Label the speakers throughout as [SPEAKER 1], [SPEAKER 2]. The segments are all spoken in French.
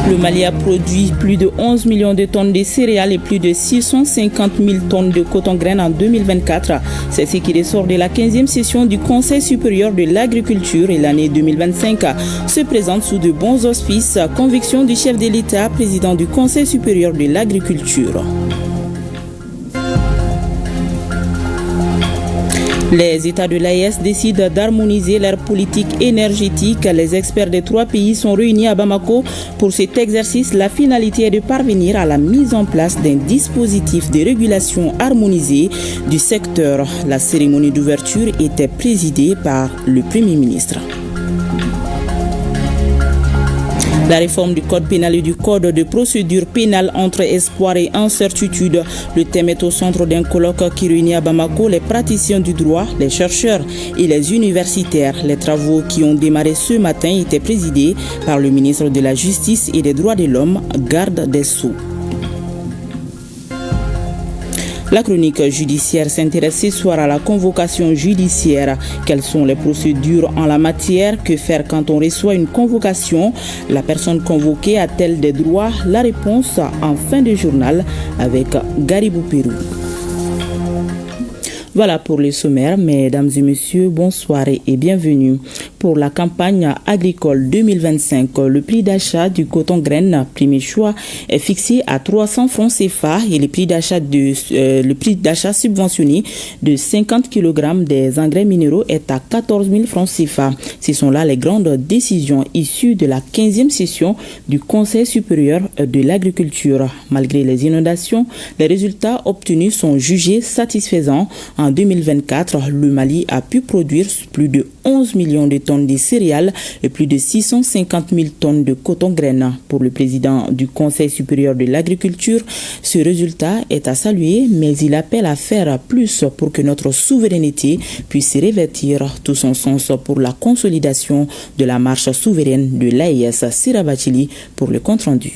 [SPEAKER 1] Le Mali a produit plus de 11 millions de tonnes de céréales et plus de 650 000 tonnes de coton-graines en 2024. C'est ce qui ressort de la 15e session du Conseil supérieur de l'agriculture et l'année 2025 se présente sous de bons auspices. Conviction du chef de l'État, président du Conseil supérieur de l'agriculture. Les États de l'AES décident d'harmoniser leur politique énergétique. Les experts des 3 pays sont réunis à Bamako. Pour cet exercice, la finalité est de parvenir à la mise en place d'un dispositif de régulation harmonisé du secteur. La cérémonie d'ouverture était présidée par le Premier ministre. La réforme du code pénal et du code de procédure pénale entre espoir et incertitude. Le thème est au centre d'un colloque qui réunit à Bamako les praticiens du droit, les chercheurs et les universitaires. Les travaux qui ont démarré ce matin étaient présidés par le ministre de la Justice et des Droits de l'Homme, garde des Sceaux. La chronique judiciaire s'intéresse ce soir à la convocation judiciaire. Quelles sont les procédures en la matière? Que faire quand on reçoit une convocation? La personne convoquée a-t-elle des droits? La réponse en fin de journal avec Garibou Pérou. Voilà pour le sommaire. Mesdames et messieurs, bonsoir et bienvenue. Pour la campagne agricole 2025, le prix d'achat du coton-graine premier choix est fixé à 300 francs CFA et le prix d'achat subventionné de 50 kg des engrais minéraux est à 14 000 francs CFA. Ce sont là les grandes décisions issues de la 15e session du Conseil supérieur de l'agriculture. Malgré les inondations, les résultats obtenus sont jugés satisfaisants. En 2024, le Mali a pu produire plus de 11 millions de tonnes de céréales et plus de 650 000 tonnes de coton-graines. Pour le président du Conseil supérieur de l'agriculture, ce résultat est à saluer, mais il appelle à faire plus pour que notre souveraineté puisse revêtir tout son sens pour la consolidation de la marche souveraine de l'AES. Sirabatili pour le compte-rendu.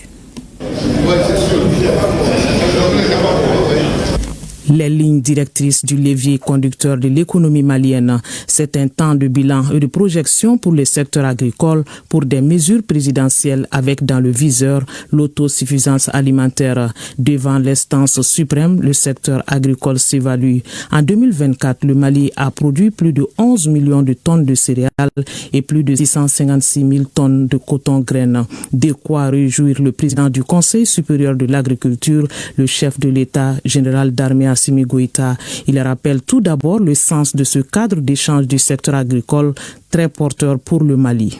[SPEAKER 2] Les lignes directrices du levier conducteur de l'économie malienne, c'est un temps de bilan et de projection pour le secteur agricole pour des mesures présidentielles avec dans le viseur l'autosuffisance alimentaire. Devant l'instance suprême, le secteur agricole s'évalue. En 2024, le Mali a produit plus de 11 millions de tonnes de céréales et plus de 656 000 tonnes de coton-graines. De quoi réjouir le président du Conseil supérieur de l'agriculture, le chef de l'État, général d'armée Assimi Goïta. Il rappelle tout d'abord le sens de ce cadre d'échange du secteur agricole très porteur pour le Mali.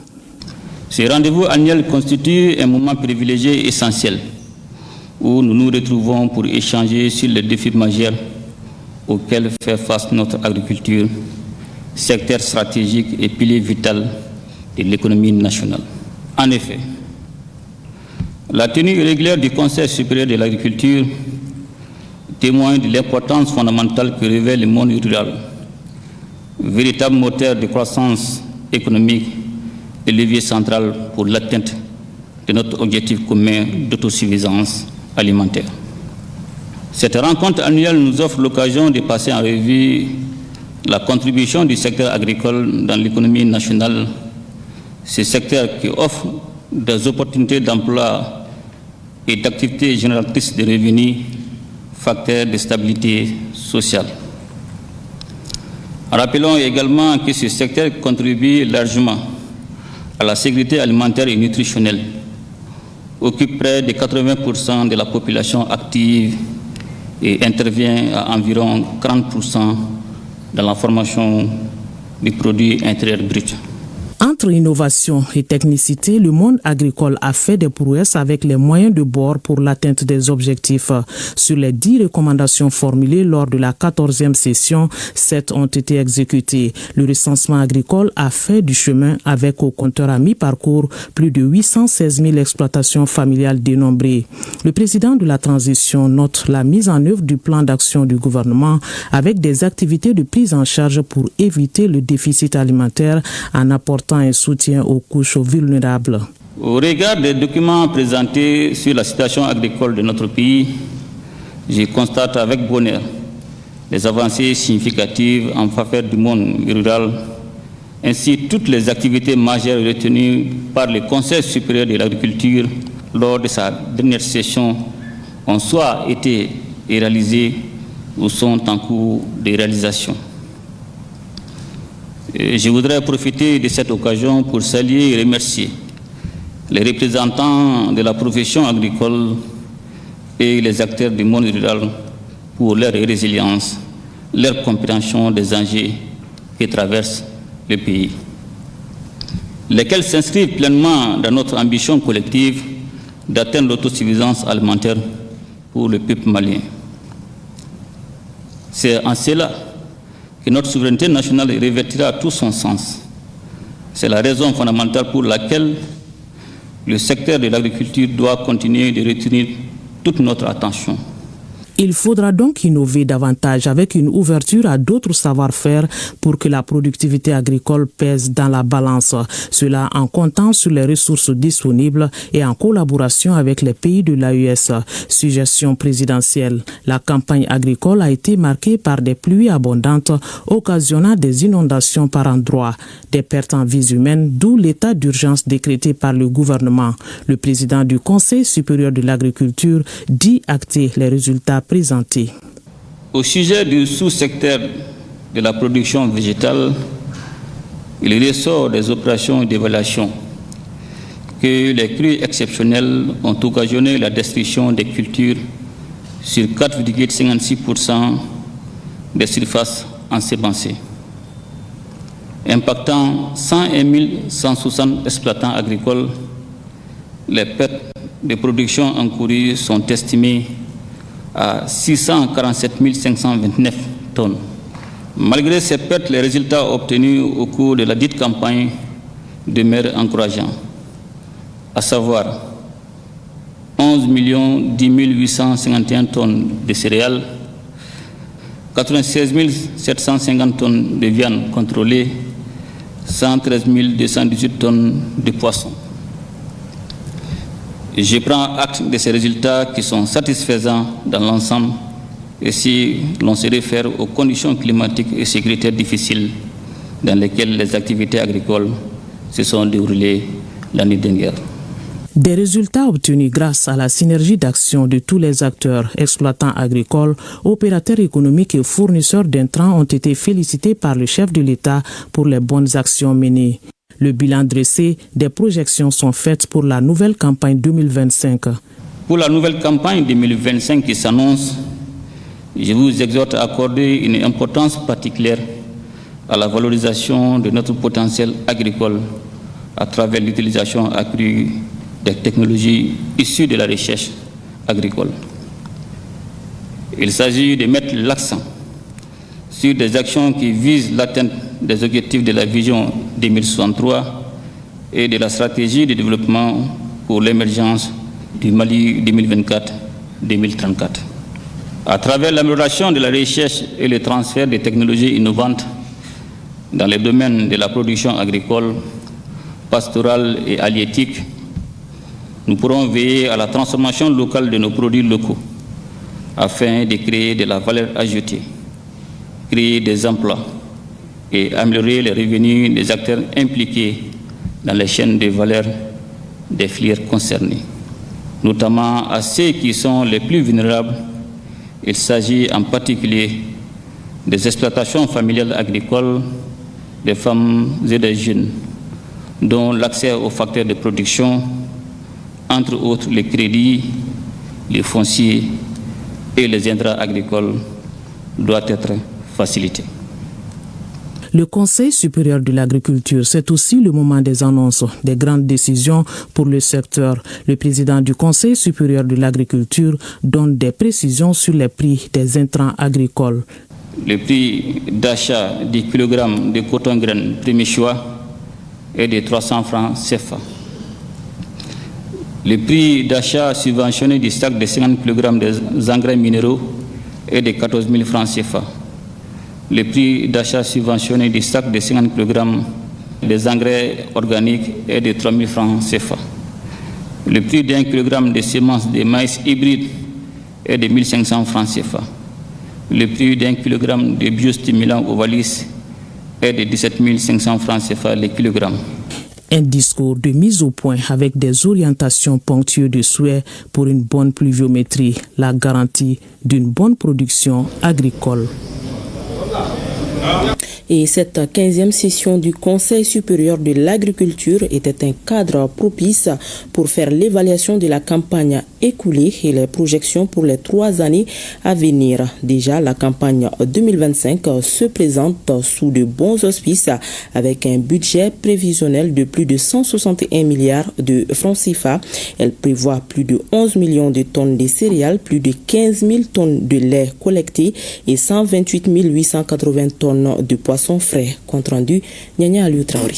[SPEAKER 3] Ce rendez-vous annuel constitue un moment privilégié et essentiel où nous nous retrouvons pour échanger sur les défis majeurs auxquels fait face notre agriculture, secteur stratégique et pilier vital de l'économie nationale. En effet, la tenue régulière du Conseil supérieur de l'agriculture témoigne de l'importance fondamentale que revêt le monde rural, véritable moteur de croissance économique et levier central pour l'atteinte de notre objectif commun d'autosuffisance alimentaire. Cette rencontre annuelle nous offre l'occasion de passer en revue la contribution du secteur agricole dans l'économie nationale, ce secteur qui offre des opportunités d'emploi et d'activités génératrices de revenus, facteur de stabilité sociale. Rappelons également que ce secteur contribue largement à la sécurité alimentaire et nutritionnelle, occupe près de 80% de la population active et intervient à environ 40% dans la formation du produit intérieur brut.
[SPEAKER 2] Entre innovation et technicité, le monde agricole a fait des prouesses avec les moyens de bord pour l'atteinte des objectifs. Sur les 10 recommandations formulées lors de la 14e session, 7 ont été exécutées. Le recensement agricole a fait du chemin avec au compteur à mi-parcours plus de 816 000 exploitations familiales dénombrées. Le président de la transition note la mise en œuvre du plan d'action du gouvernement avec des activités de prise en charge pour éviter le déficit alimentaire en apportant un soutien aux couches vulnérables.
[SPEAKER 3] Au regard des documents présentés sur la situation agricole de notre pays, je constate avec bonheur les avancées significatives en faveur du monde rural, ainsi toutes les activités majeures retenues par le Conseil supérieur de l'agriculture lors de sa dernière session ont soit été réalisés ou sont en cours de réalisation. Je voudrais profiter de cette occasion pour saluer et remercier les représentants de la profession agricole et les acteurs du monde rural pour leur résilience, leur compréhension des enjeux qui traversent le pays, lesquels s'inscrivent pleinement dans notre ambition collective d'atteindre l'autosuffisance alimentaire pour le peuple malien. C'est en cela que notre souveraineté nationale revêtira tout son sens. C'est la raison fondamentale pour laquelle le secteur de l'agriculture doit continuer de retenir toute notre attention.
[SPEAKER 2] Il faudra donc innover davantage avec une ouverture à d'autres savoir-faire pour que la productivité agricole pèse dans la balance. Cela en comptant sur les ressources disponibles et en collaboration avec les pays de l'AES. Suggestion présidentielle. La campagne agricole a été marquée par des pluies abondantes, occasionnant des inondations par endroits, des pertes en vies humaines, d'où l'état d'urgence décrété par le gouvernement. Le président du Conseil supérieur de l'agriculture dit acter les résultats présentés.
[SPEAKER 3] Au sujet du sous-secteur de la production végétale, il ressort des opérations d'évaluation que les crues exceptionnelles ont occasionné la destruction des cultures sur 4,56% des surfaces ensemencées, impactant 101 160 exploitants agricoles. Les pertes de production encourues sont estimées à 647 529 tonnes. Malgré ces pertes, les résultats obtenus au cours de la dite campagne demeurent encourageants, à savoir 11 10 851 tonnes de céréales, 96 750 tonnes de viande contrôlée, 113 218 tonnes de poissons. Je prends acte de ces résultats qui sont satisfaisants dans l'ensemble et si l'on se réfère aux conditions climatiques et sécuritaires difficiles dans lesquelles les activités agricoles se sont déroulées l'année dernière.
[SPEAKER 2] Des résultats obtenus grâce à la synergie d'action de tous les acteurs, exploitants agricoles, opérateurs économiques et fournisseurs d'intrants ont été félicités par le chef de l'État pour les bonnes actions menées. Le bilan dressé, des projections sont faites pour la nouvelle campagne 2025.
[SPEAKER 3] Pour la nouvelle campagne 2025 qui s'annonce, je vous exhorte à accorder une importance particulière à la valorisation de notre potentiel agricole à travers l'utilisation accrue des technologies issues de la recherche agricole. Il s'agit de mettre l'accent sur des actions qui visent l'atteinte des objectifs de la vision 2063 et de la stratégie de développement pour l'émergence du Mali 2024-2034. À travers l'amélioration de la recherche et le transfert des technologies innovantes dans les domaines de la production agricole, pastorale et halieutique, nous pourrons veiller à la transformation locale de nos produits locaux afin de créer de la valeur ajoutée, créer des emplois et améliorer les revenus des acteurs impliqués dans les chaînes de valeur des filières concernées, notamment à ceux qui sont les plus vulnérables. Il s'agit en particulier des exploitations familiales agricoles, des femmes et des jeunes, dont l'accès aux facteurs de production, entre autres les crédits, les fonciers et les intrants agricoles, doit être facilité.
[SPEAKER 2] Le Conseil supérieur de l'agriculture, c'est aussi le moment des annonces, des grandes décisions pour le secteur. Le président du Conseil supérieur de l'agriculture donne des précisions sur les prix des intrants agricoles.
[SPEAKER 3] Le prix d'achat du kilogramme de coton graine premier choix est de 300 francs CFA. Le prix d'achat subventionné du sac de 50 kg des engrais minéraux est de 14 000 francs CFA. Le prix d'achat subventionné du sac de 50 kg des engrais organiques est de 3 000 francs CFA. Le prix d'un kilogramme de semences de maïs hybride est de 1 500 francs CFA. Le prix d'un kilogramme de biostimulant Ovalis est de 17 500 francs CFA le kilogramme.
[SPEAKER 2] Un discours de mise au point avec des orientations ponctuées de souhaits pour une bonne pluviométrie, la garantie d'une bonne production agricole.
[SPEAKER 1] Et cette 15e session du Conseil supérieur de l'agriculture était un cadre propice pour faire l'évaluation de la campagne écoulée et les projections pour les 3 années à venir. Déjà, la campagne 2025 se présente sous de bons auspices avec un budget prévisionnel de plus de 161 milliards de francs CFA. Elle prévoit plus de 11 millions de tonnes de céréales, plus de 15 000 tonnes de lait collecté et 128 880 tonnes de poissons frais. Compte rendu, Nyanya Aliou Traoré.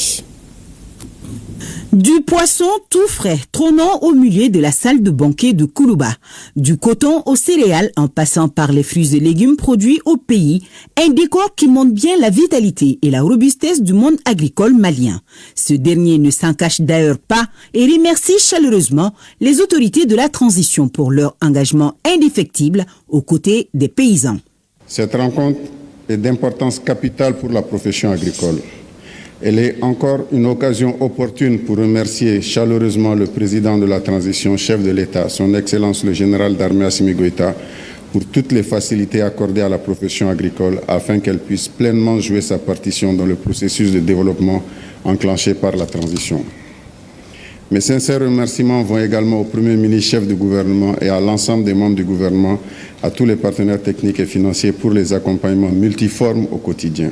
[SPEAKER 4] Du poisson tout frais trônant au milieu de la salle de banquet de Koulouba. Du coton aux céréales en passant par les fruits et légumes produits au pays. Un décor qui montre bien la vitalité et la robustesse du monde agricole malien. Ce dernier ne s'en cache d'ailleurs pas et remercie chaleureusement les autorités de la transition pour leur engagement indéfectible aux côtés des paysans.
[SPEAKER 5] Cette rencontre est d'importance capitale pour la profession agricole. Elle est encore une occasion opportune pour remercier chaleureusement le président de la transition, chef de l'État, son Excellence le général d'armée Assimi Goïta, pour toutes les facilités accordées à la profession agricole afin qu'elle puisse pleinement jouer sa partition dans le processus de développement enclenché par la transition. Mes sincères remerciements vont également au Premier ministre, chef du gouvernement et à l'ensemble des membres du gouvernement, à tous les partenaires techniques et financiers pour les accompagnements multiformes au quotidien.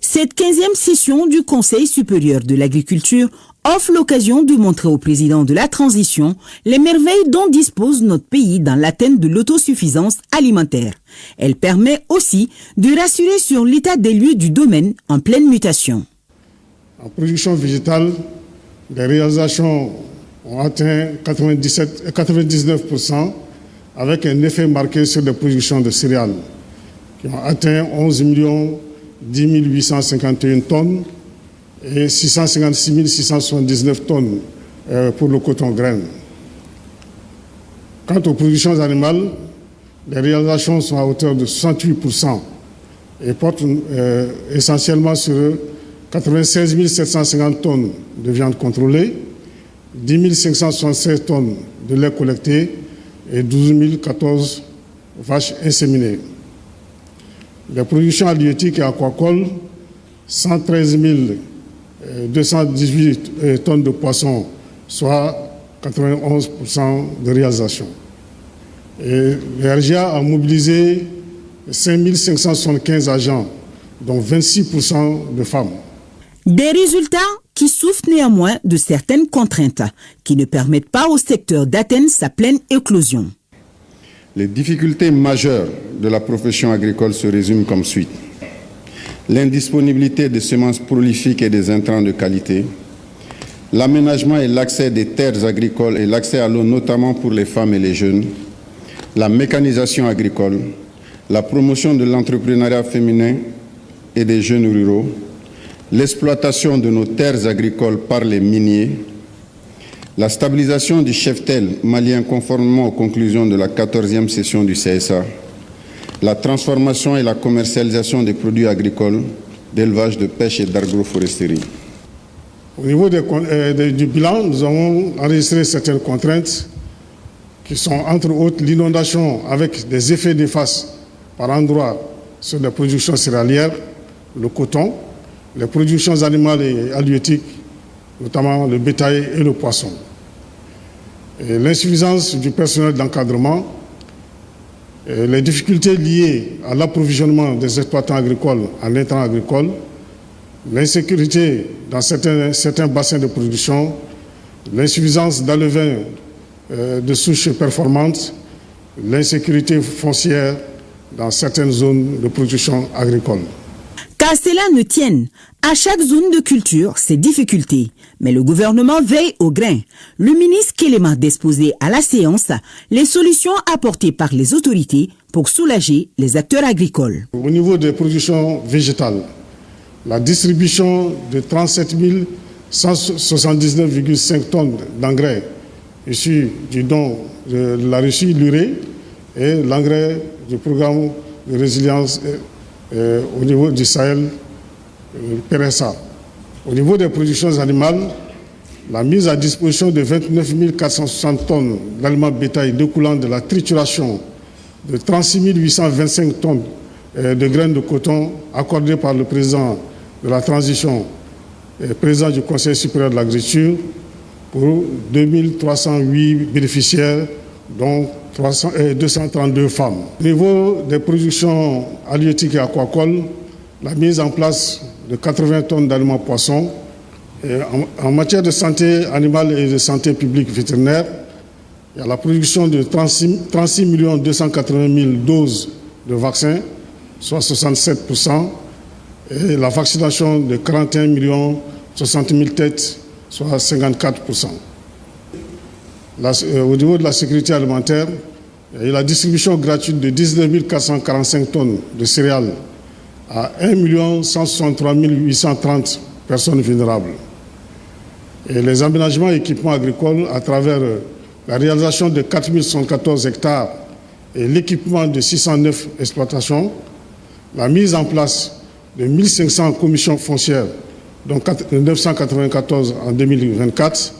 [SPEAKER 4] Cette 15e session du Conseil supérieur de l'agriculture offre l'occasion de montrer au président de la transition les merveilles dont dispose notre pays dans l'atteinte de l'autosuffisance alimentaire. Elle permet aussi de rassurer sur l'état des lieux du domaine en pleine mutation.
[SPEAKER 6] En production végétale, les réalisations ont atteint 99% avec un effet marqué sur les productions de céréales qui ont atteint 11 10 851 tonnes et 656 679 tonnes pour le coton grain. Quant aux productions animales, les réalisations sont à hauteur de 68% et portent essentiellement sur 96 750 tonnes de viande contrôlée, 10 576 tonnes de lait collecté et 12 014 vaches inséminées. Les productions halieutiques et aquacoles, 113 218 tonnes de poissons, soit 91% de réalisation. Et le RGA a mobilisé 5 575 agents, dont 26% de femmes.
[SPEAKER 4] Des résultats qui souffrent néanmoins de certaines contraintes qui ne permettent pas au secteur d'atteindre sa pleine éclosion.
[SPEAKER 5] Les difficultés majeures de la profession agricole se résument comme suit. L'indisponibilité des semences prolifiques et des intrants de qualité, l'aménagement et l'accès des terres agricoles et l'accès à l'eau notamment pour les femmes et les jeunes, la mécanisation agricole, la promotion de l'entrepreneuriat féminin et des jeunes ruraux, l'exploitation de nos terres agricoles par les miniers, la stabilisation du cheptel malien conformément aux conclusions de la 14e session du CSA, la transformation et la commercialisation des produits agricoles, d'élevage, de pêche et d'agroforesterie.
[SPEAKER 6] Au niveau du bilan, nous avons enregistré certaines contraintes qui sont entre autres l'inondation avec des effets néfastes par endroits sur les productions céréalières, le coton, les productions animales et halieutiques, notamment le bétail et le poisson. L'insuffisance du personnel d'encadrement, les difficultés liées à l'approvisionnement des exploitants agricoles en intrants agricoles, l'insécurité dans certains bassins de production, l'insuffisance d'alevins de souches performantes, l'insécurité foncière dans certaines zones de production agricole.
[SPEAKER 4] Qu'à cela ne tienne, à chaque zone de culture, ses difficultés. Mais le gouvernement veille au grain. Le ministre Kéléma d'exposer à la séance les solutions apportées par les autorités pour soulager les acteurs agricoles.
[SPEAKER 6] Au niveau des productions végétales, la distribution de 37 179,5 tonnes d'engrais issus du don de la Russie, l'urée, et l'engrais du programme de résilience au niveau du Sahel, PRSA. Au niveau des productions animales, la mise à disposition de 29 460 tonnes d'aliments bétail découlant de la trituration de 36 825 tonnes de graines de coton accordées par le président de la transition et président du Conseil supérieur de l'agriculture pour 2308 bénéficiaires, dont 232 femmes. Au niveau des productions halieutiques et aquacoles, la mise en place de 80 tonnes d'aliments poissons. En matière de santé animale et de santé publique vétérinaire, il y a la production de 36 280 000 doses de vaccins, soit 67%, et la vaccination de 41 60 000 têtes, soit 54%. Au niveau de la sécurité alimentaire, il y a la distribution gratuite de 19 445 tonnes de céréales à 1 163 830 personnes vulnérables. Et les aménagements et équipements agricoles à travers la réalisation de 4 114 hectares et l'équipement de 609 exploitations, la mise en place de 1500 commissions foncières, dont 994 en 2024.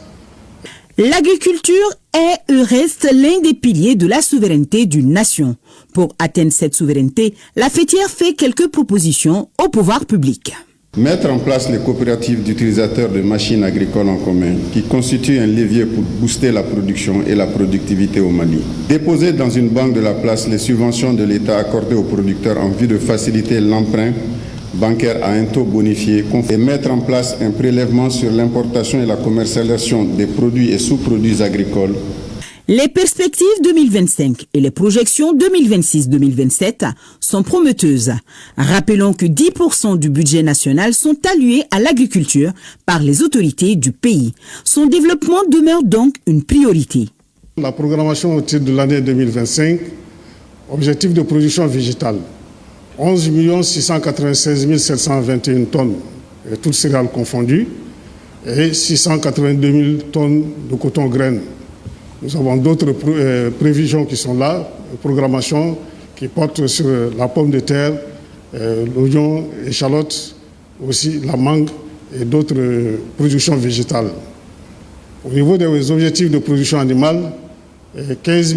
[SPEAKER 4] L'agriculture est et reste l'un des piliers de la souveraineté d'une nation. Pour atteindre cette souveraineté, la fêtière fait quelques propositions au pouvoir public.
[SPEAKER 5] Mettre en place les coopératives d'utilisateurs de machines agricoles en commun qui constituent un levier pour booster la production et la productivité au Mali. Déposer dans une banque de la place les subventions de l'État accordées aux producteurs en vue de faciliter l'emprunt bancaire à un taux bonifié et mettre en place un prélèvement sur l'importation et la commercialisation des produits et sous-produits agricoles.
[SPEAKER 4] Les perspectives 2025 et les projections 2026-2027 sont prometteuses. Rappelons que 10% du budget national sont alloués à l'agriculture par les autorités du pays. Son développement demeure donc une priorité.
[SPEAKER 6] La programmation au titre de l'année 2025, objectif de production végétale, 11 696 721 tonnes, toutes céréales confondues, et 682 000 tonnes de coton graines. Nous avons d'autres prévisions qui sont là, programmation qui portent sur la pomme de terre, l'oignon, l'échalote, aussi la mangue et d'autres productions végétales. Au niveau des objectifs de production animale, 15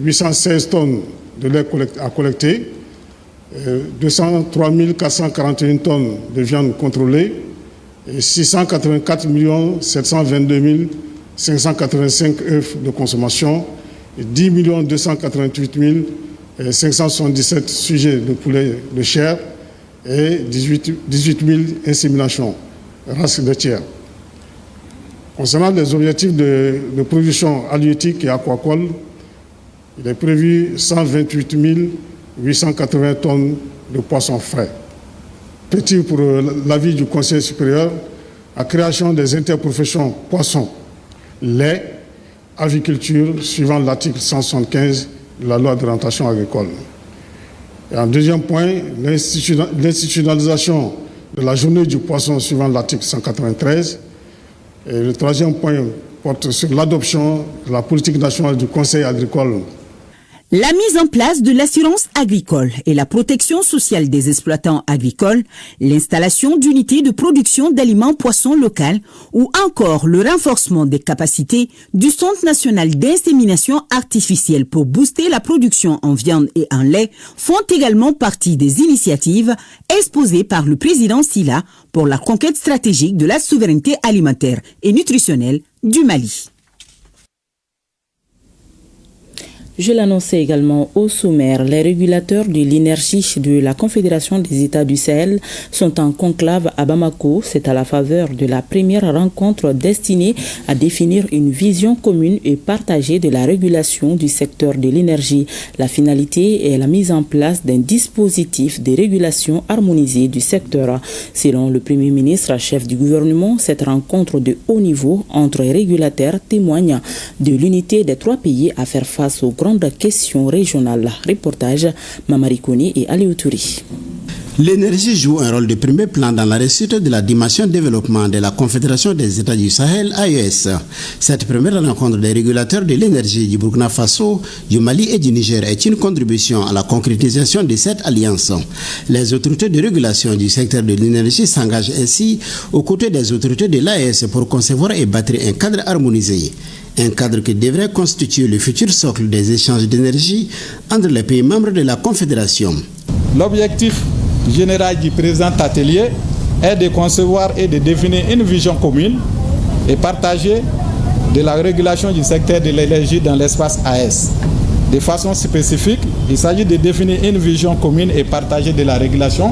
[SPEAKER 6] 816 tonnes de lait à collecter, 203 441 tonnes de viande contrôlée et 684 722 585 œufs de consommation et 10 288 577 sujets de poulet de chair et 18 000 inséminations, races laitières. Concernant les objectifs de production halieutique et aquacole, il est prévu 128 880 tonnes de poissons frais. Petit pour l'avis du Conseil supérieur, la création des interprofessions poissons, lait, aviculture, suivant l'article 175 de la loi d'orientation agricole. Et en deuxième point, l'institutionnalisation de la journée du poisson suivant l'article 193. Et le troisième point porte sur l'adoption de la politique nationale du Conseil agricole.
[SPEAKER 4] La mise en place de l'assurance agricole et la protection sociale des exploitants agricoles, l'installation d'unités de production d'aliments poissons locales ou encore le renforcement des capacités du Centre national d'insémination artificielle pour booster la production en viande et en lait font également partie des initiatives exposées par le président Sylla pour la conquête stratégique de la souveraineté alimentaire et nutritionnelle du Mali.
[SPEAKER 1] Je l'annonçais également au sommaire. Les régulateurs de l'énergie de la Confédération des États du Sahel sont en conclave à Bamako. C'est à la faveur de la première rencontre destinée à définir une vision commune et partagée de la régulation du secteur de l'énergie. La finalité est la mise en place d'un dispositif de régulation harmonisé du secteur. Selon le Premier ministre, chef du gouvernement, cette rencontre de haut niveau entre régulateurs témoigne de l'unité des trois pays à faire face aux grandes questions régionales. Reportage Mamari Koni et Aliou Touri.
[SPEAKER 7] L'énergie joue un rôle de premier plan dans la réussite de la dimension développement de la Confédération des États du Sahel, AES. Cette première rencontre des régulateurs de l'énergie du Burkina Faso, du Mali et du Niger est une contribution à la concrétisation de cette alliance. Les autorités de régulation du secteur de l'énergie s'engagent ainsi aux côtés des autorités de l'AES pour concevoir et bâtir un cadre harmonisé. Un cadre qui devrait constituer le futur socle des échanges d'énergie entre les pays membres de la Confédération.
[SPEAKER 8] L'objectif général du présent atelier est de concevoir et de définir une vision commune et partagée de la régulation du secteur de l'énergie dans l'espace AES. De façon spécifique, il s'agit de définir une vision commune et partagée de la régulation,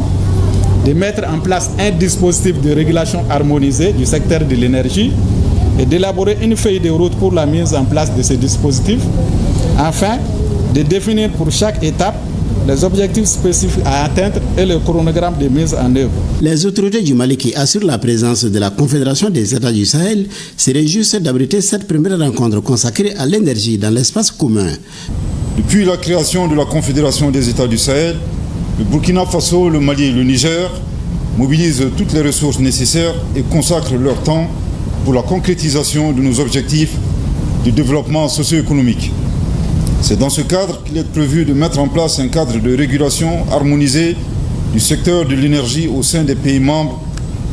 [SPEAKER 8] de mettre en place un dispositif de régulation harmonisé du secteur de l'énergie et d'élaborer une feuille de route pour la mise en place de ce dispositif, afin de définir pour chaque étape les objectifs spécifiques à atteindre et le chronogramme de mise en œuvre.
[SPEAKER 7] Les autorités du Mali qui assurent la présence de la Confédération des États du Sahel se réjouissent d'abriter cette première rencontre consacrée à l'énergie dans l'espace commun.
[SPEAKER 9] Depuis la création de la Confédération des États du Sahel, le Burkina Faso, le Mali et le Niger mobilisent toutes les ressources nécessaires et consacrent leur temps pour la concrétisation de nos objectifs de développement socio-économique. C'est dans ce cadre qu'il est prévu de mettre en place un cadre de régulation harmonisé du secteur de l'énergie au sein des pays membres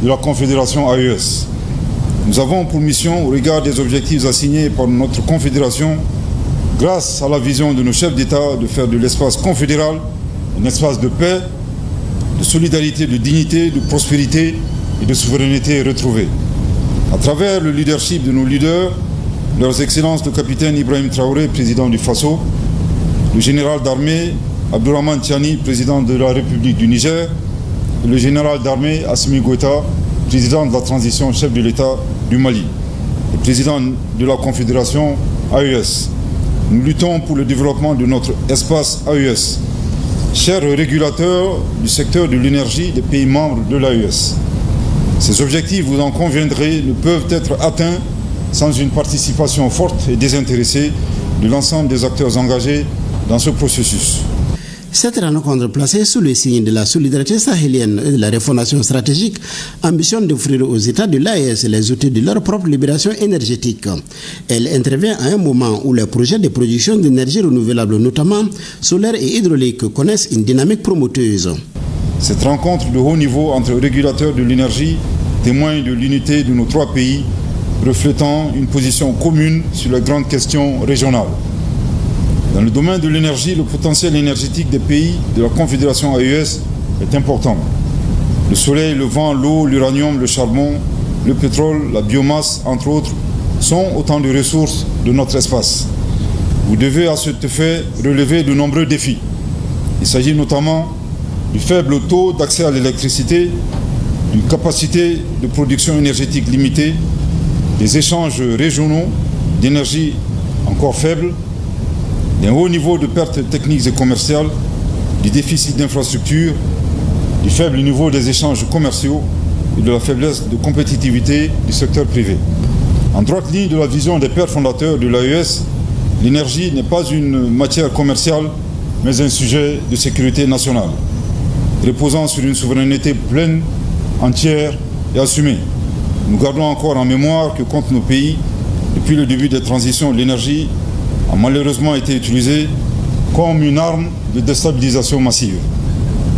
[SPEAKER 9] de la Confédération AES. Nous avons pour mission, au regard des objectifs assignés par notre Confédération, grâce à la vision de nos chefs d'État, de faire de l'espace confédéral un espace de paix, de solidarité, de dignité, de prospérité et de souveraineté retrouvée. À travers le leadership de nos leaders, leurs excellences le capitaine Ibrahim Traoré, président du Faso, le général d'armée Abdourahmane Tiani, président de la République du Niger, et le général d'armée Assimi Goïta, président de la transition, chef de l'État du Mali, et président de la Confédération AES. Nous luttons pour le développement de notre espace AES. Chers régulateurs du secteur de l'énergie des pays membres de l'AES, ces objectifs, vous en conviendrez, ne peuvent être atteints sans une participation forte et désintéressée de l'ensemble des acteurs engagés dans ce processus.
[SPEAKER 7] Cette rencontre placée sous le signe de la solidarité sahélienne et de la refondation stratégique ambitionne d'offrir aux États de l'AES les outils de leur propre libération énergétique. Elle intervient à un moment où les projets de production d'énergie renouvelable, notamment solaire et hydraulique, connaissent une dynamique promoteuse.
[SPEAKER 9] Cette rencontre de haut niveau entre régulateurs de l'énergie témoigne de l'unité de nos trois pays, reflétant une position commune sur les grandes questions régionales. Dans le domaine de l'énergie, le potentiel énergétique des pays de la Confédération AES est important. Le soleil, le vent, l'eau, l'uranium, le charbon, le pétrole, la biomasse, entre autres, sont autant de ressources de notre espace. Vous devez à cet effet relever de nombreux défis. Il s'agit notamment du faible taux d'accès à l'électricité, d'une capacité de production énergétique limitée, des échanges régionaux d'énergie encore faibles, d'un haut niveau de pertes techniques et commerciales, du déficit d'infrastructures, du faible niveau des échanges commerciaux et de la faiblesse de compétitivité du secteur privé. En droite ligne de la vision des pères fondateurs de l'AES, l'énergie n'est pas une matière commerciale, mais un sujet de sécurité nationale, reposant sur une souveraineté pleine, entière et assumée. Nous gardons encore en mémoire que contre nos pays, depuis le début des transitions, l'énergie a malheureusement été utilisée comme une arme de déstabilisation massive.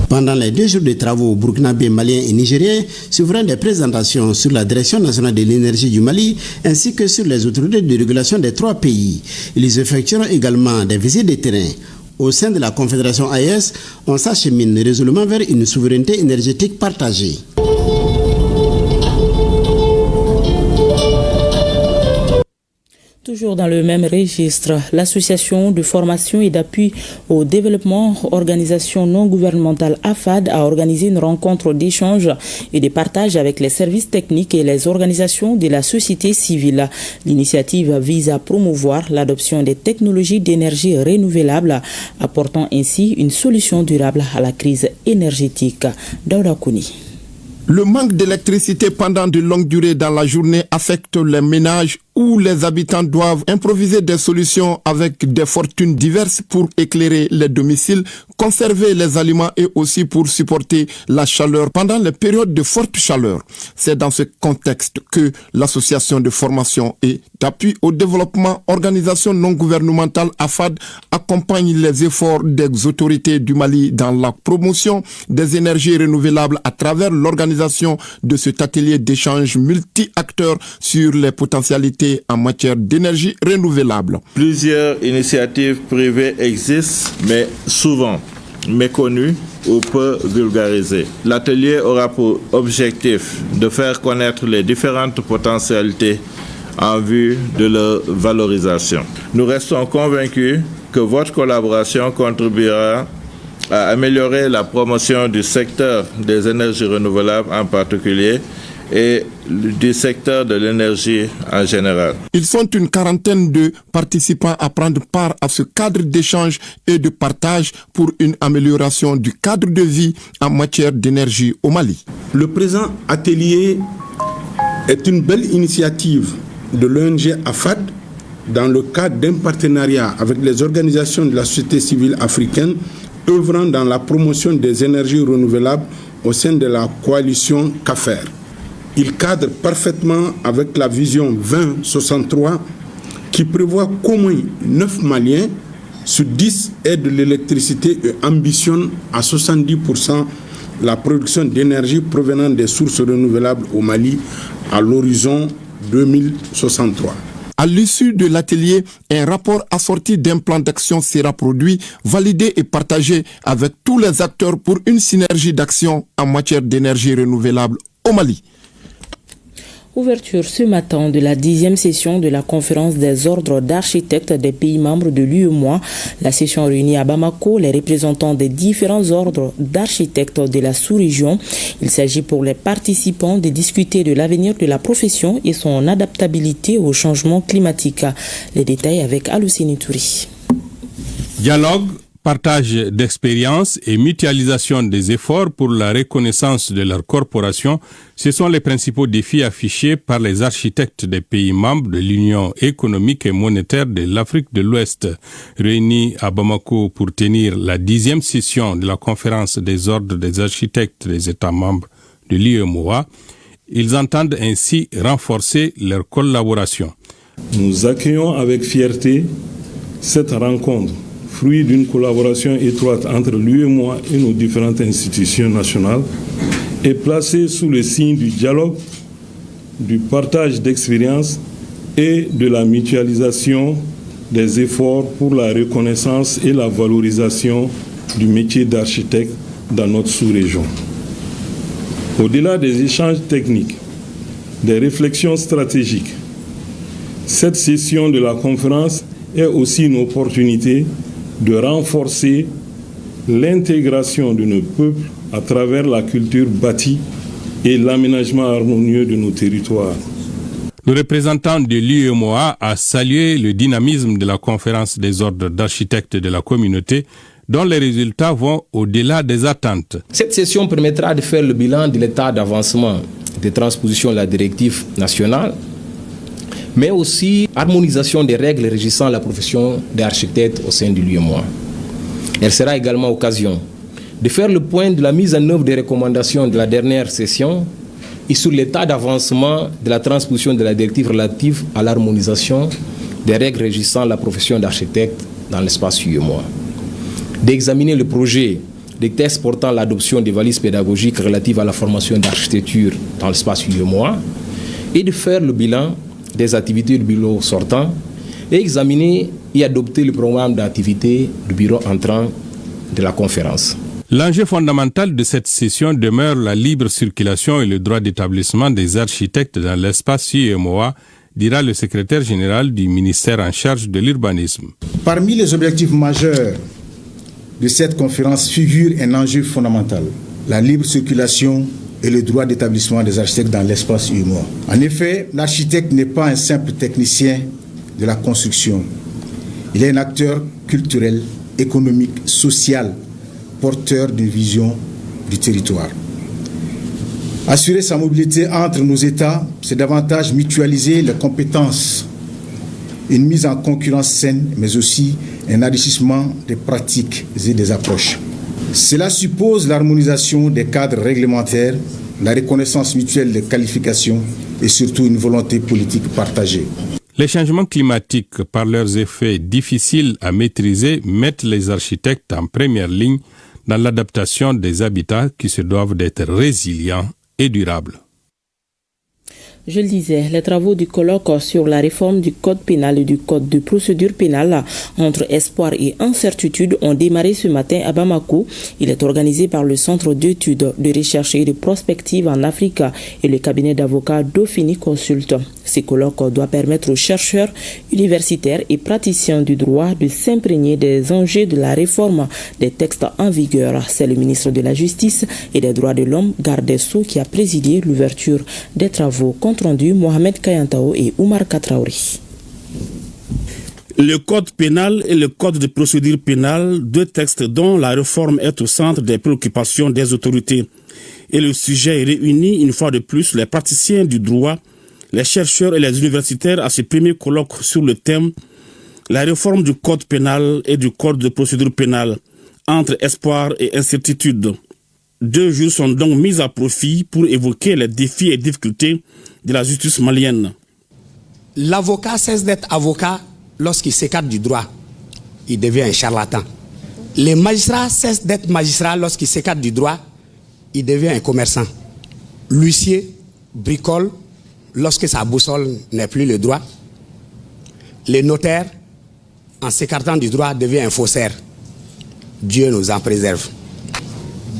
[SPEAKER 7] Pendant les 2 jours de travaux burkinabés, maliens et nigériens, suivant des présentations sur la direction nationale de l'énergie du Mali ainsi que sur les autorités de régulation des 3 pays. Ils effectueront également des visites de terrain. Au sein de la Confédération AES, on s'achemine résolument vers une souveraineté énergétique partagée.
[SPEAKER 1] Toujours dans le même registre, l'association de formation et d'appui au développement, organisation non gouvernementale AFAD, a organisé une rencontre d'échange et de partage avec les services techniques et les organisations de la société civile. L'initiative vise à promouvoir l'adoption des technologies d'énergie renouvelable, apportant ainsi une solution durable à la crise énergétique. Daouda Kouni.
[SPEAKER 10] Le manque d'électricité pendant de longues durées dans la journée affecte les ménages où les habitants doivent improviser des solutions avec des fortunes diverses pour éclairer les domiciles, conserver les aliments et aussi pour supporter la chaleur pendant les périodes de forte chaleur. C'est dans ce contexte que l'association de formation et d'appui au développement organisation non gouvernementale AFAD accompagne les efforts des autorités du Mali dans la promotion des énergies renouvelables à travers l'organisation de cet atelier d'échange multi-acteurs sur les potentialités en matière d'énergie renouvelable.
[SPEAKER 11] Plusieurs initiatives privées existent, mais souvent méconnues ou peu vulgarisées. L'atelier aura pour objectif de faire connaître les différentes potentialités en vue de leur valorisation. Nous restons convaincus que votre collaboration contribuera à améliorer la promotion du secteur des énergies renouvelables en particulier et du secteur de l'énergie en général.
[SPEAKER 10] Ils sont une quarantaine de participants à prendre part à ce cadre d'échange et de partage pour une amélioration du cadre de vie en matière d'énergie au Mali.
[SPEAKER 12] Le présent atelier est une belle initiative de l'ONG AFAD dans le cadre d'un partenariat avec les organisations de la société civile africaine œuvrant dans la promotion des énergies renouvelables au sein de la coalition CAFER. Il cadre parfaitement avec la vision 2063 qui prévoit qu'au moins 9 Maliens sur 10 aient de l'électricité et ambitionne à 70% la production d'énergie provenant des sources renouvelables au Mali à l'horizon 2063.
[SPEAKER 10] À l'issue de l'atelier, un rapport assorti d'un plan d'action sera produit, validé et partagé avec tous les acteurs pour une synergie d'action en matière d'énergie renouvelable au Mali.
[SPEAKER 1] Ouverture ce matin de la 10e session de la conférence des ordres d'architectes des pays membres de l'UEMOA. La session réunit à Bamako les représentants des différents ordres d'architectes de la sous-région. Il s'agit pour les participants de discuter de l'avenir de la profession et son adaptabilité au changement climatique. Les détails avec Alousseni Touri.
[SPEAKER 13] Dialogue, partage d'expériences et mutualisation des efforts pour la reconnaissance de leur corporation, ce sont les principaux défis affichés par les architectes des pays membres de l'Union économique et monétaire de l'Afrique de l'Ouest. Réunis à Bamako pour tenir la 10e session de la conférence des ordres des architectes des États membres de l'UEMOA, ils entendent ainsi renforcer leur collaboration.
[SPEAKER 14] Nous accueillons avec fierté cette rencontre, fruit d'une collaboration étroite entre l'UEMOA et nos différentes institutions nationales, est placée sous le signe du dialogue, du partage d'expériences et de la mutualisation des efforts pour la reconnaissance et la valorisation du métier d'architecte dans notre sous-région. Au-delà des échanges techniques, des réflexions stratégiques, cette session de la conférence est aussi une opportunité de renforcer l'intégration de nos peuples à travers la culture bâtie et l'aménagement harmonieux de nos territoires.
[SPEAKER 13] Le représentant de l'UEMOA a salué le dynamisme de la conférence des ordres d'architectes de la communauté, dont les résultats vont au-delà des attentes.
[SPEAKER 15] Cette session permettra de faire le bilan de l'état d'avancement des transpositions de la directive nationale, mais aussi harmonisation des règles régissant la profession d'architecte au sein de l'UEMOA. Elle sera également occasion de faire le point de la mise en œuvre des recommandations de la dernière session et sur l'état d'avancement de la transposition de la directive relative à l'harmonisation des règles régissant la profession d'architecte dans l'espace UEMOA. D'examiner le projet des tests portant l'adoption des valises pédagogiques relatives à la formation d'architecture dans l'espace UEMOA et de faire le bilan des activités du bureau sortant et examiner et adopter le programme d'activité du bureau entrant de la conférence.
[SPEAKER 13] L'enjeu fondamental de cette session demeure la libre circulation et le droit d'établissement des architectes dans l'espace UEMOA, dira le secrétaire général du ministère en charge de l'urbanisme.
[SPEAKER 12] Parmi les objectifs majeurs de cette conférence figure un enjeu fondamental, la libre circulation et le droit d'établissement des architectes dans l'espace UEMOA. En effet, l'architecte n'est pas un simple technicien de la construction. Il est un acteur culturel, économique, social, porteur d'une vision du territoire.
[SPEAKER 16] Assurer sa mobilité entre nos États, c'est davantage mutualiser les compétences, une mise en concurrence saine, mais aussi un enrichissement des pratiques et des approches. Cela suppose l'harmonisation des cadres réglementaires, la reconnaissance mutuelle des qualifications et surtout une volonté politique partagée.
[SPEAKER 13] Les changements climatiques, par leurs effets difficiles à maîtriser, mettent les architectes en première ligne dans l'adaptation des habitats qui se doivent d'être résilients et durables.
[SPEAKER 1] Je le disais, les travaux du colloque sur la réforme du code pénal et du code de procédure pénale entre espoir et incertitude ont démarré ce matin à Bamako. Il est organisé par le Centre d'études, de recherche et de prospective en Afrique et le cabinet d'avocats Dauphiny Consult. Ces colloques doivent permettre aux chercheurs, universitaires et praticiens du droit de s'imprégner des enjeux de la réforme des textes en vigueur. C'est le ministre de la Justice et des Droits de l'Homme, Garde des Sceaux, qui a présidé l'ouverture des travaux. Rendu Mohamed Kayantao et Oumar Katraouri.
[SPEAKER 17] Le code pénal et le code de procédure pénale, deux textes dont la réforme est au centre des préoccupations des autorités. Et le sujet réunit une fois de plus les praticiens du droit, les chercheurs et les universitaires à ce premier colloque sur le thème « La réforme du code pénal et du code de procédure pénale entre espoir et incertitude ». 2 jours sont donc mis à profit pour évoquer les défis et difficultés de la justice malienne.
[SPEAKER 18] L'avocat cesse d'être avocat lorsqu'il s'écarte du droit. Il devient un charlatan. Les magistrats cessent d'être magistrats lorsqu'il s'écarte du droit. Il devient un commerçant. L'huissier bricole lorsque sa boussole n'est plus le droit. Les notaires, en s'écartant du droit, devient un faussaire. Dieu nous en préserve.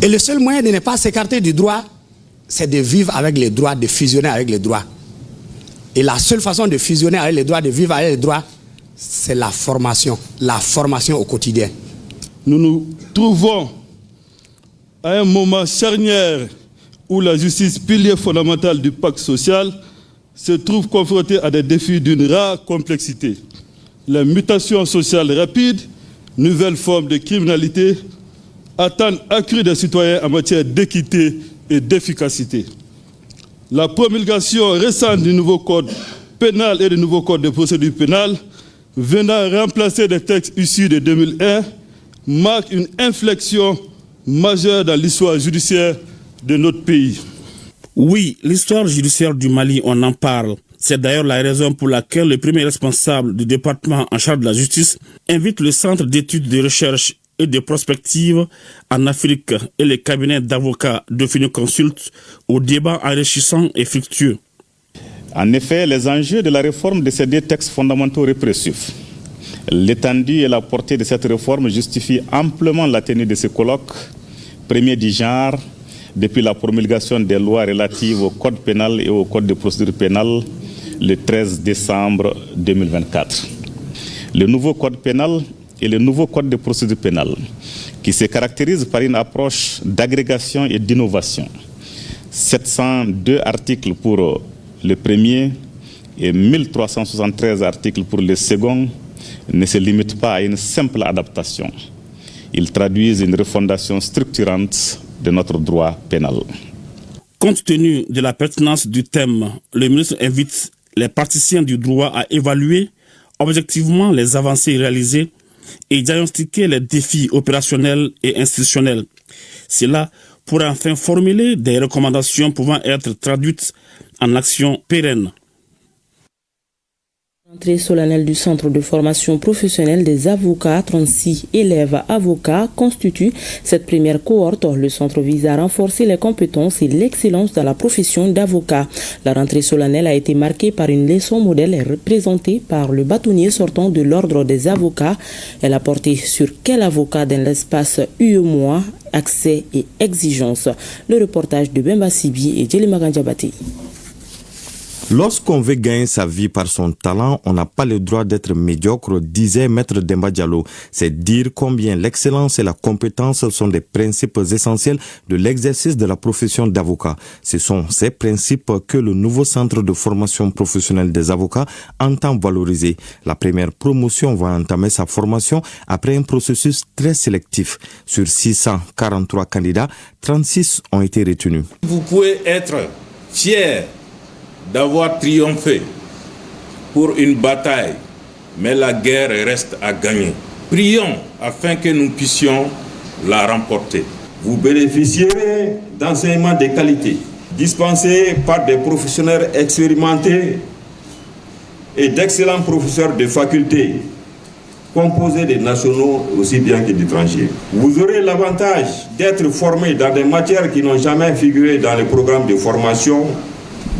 [SPEAKER 18] Et le seul moyen de ne pas s'écarter du droit, c'est de vivre avec les droits, de fusionner avec les droits. Et la seule façon de fusionner avec les droits, de vivre avec les droits, c'est la formation au quotidien.
[SPEAKER 19] Nous nous trouvons à un moment charnière où la justice, pilier fondamental du pacte social, se trouve confrontée à des défis d'une rare complexité. Les mutations sociales rapides, nouvelles formes de criminalité, attentes accrues des citoyens en matière d'équité et d'efficacité. La promulgation récente du nouveau code pénal et du nouveau code de procédure pénale, venant remplacer des textes issus de 2001, marque une inflexion majeure dans l'histoire judiciaire de notre pays.
[SPEAKER 17] Oui, l'histoire judiciaire du Mali, on en parle. C'est d'ailleurs la raison pour laquelle le premier responsable du département en charge de la justice invite le Centre d'études de recherche et de prospective en Afrique et les cabinets d'avocats Dauphiny Consult au débat enrichissant et fructueux.
[SPEAKER 20] En effet, les enjeux de la réforme de ces deux textes fondamentaux répressifs, l'étendue et la portée de cette réforme justifient amplement la tenue de ce colloque, premier du genre, depuis la promulgation des lois relatives au code pénal et au code de procédure pénale le 13 décembre 2024. Le nouveau code pénal et le nouveau code de procédure pénale, qui se caractérise par une approche d'agrégation et d'innovation. 702 articles pour le premier et 1373 articles pour le second ne se limitent pas à une simple adaptation. Ils traduisent une refondation structurante de notre droit pénal.
[SPEAKER 17] Compte tenu de la pertinence du thème, le ministre invite les praticiens du droit à évaluer objectivement les avancées réalisées et diagnostiquer les défis opérationnels et institutionnels. Cela pour enfin formuler des recommandations pouvant être traduites en actions pérennes.
[SPEAKER 1] Rentrée solennelle du Centre de formation professionnelle des avocats, 36 élèves avocats constituent cette première cohorte. Le centre vise à renforcer les compétences et l'excellence dans la profession d'avocat. La rentrée solennelle a été marquée par une leçon modèle présentée par le bâtonnier sortant de l'ordre des avocats. Elle a porté sur quel avocat dans l'espace UEMOA, accès et exigences. Le reportage de Bemba Sibi et Djeli Magandjabati.
[SPEAKER 21] Lorsqu'on veut gagner sa vie par son talent, on n'a pas le droit d'être médiocre, disait Maître Demba Diallo. C'est dire combien l'excellence et la compétence sont des principes essentiels de l'exercice de la profession d'avocat. Ce sont ces principes que le nouveau centre de formation professionnelle des avocats entend valoriser. La première promotion va entamer sa formation après un processus très sélectif. Sur 643 candidats, 36 ont été retenus.
[SPEAKER 22] Vous pouvez être fier d'avoir triomphé pour une bataille, mais la guerre reste à gagner. Prions afin que nous puissions la remporter. Vous bénéficierez d'enseignements de qualité, dispensés par des professionnels expérimentés et d'excellents professeurs de faculté, composés des nationaux aussi bien que d'étrangers. Vous aurez l'avantage d'être formés dans des matières qui n'ont jamais figuré dans le programme de formation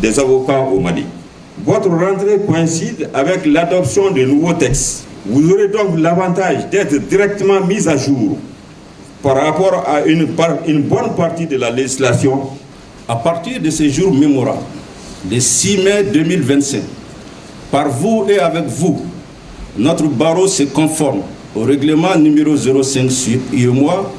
[SPEAKER 22] des avocats au Mali. Votre rentrée coïncide avec l'adoption de nouveaux textes. Vous aurez donc l'avantage d'être directement mis à jour par rapport à une bonne partie de la législation. À partir de ces jours mémorables, le 6 mai 2025, par vous et avec vous, notre barreau se conforme au règlement numéro 05 sur UEMOA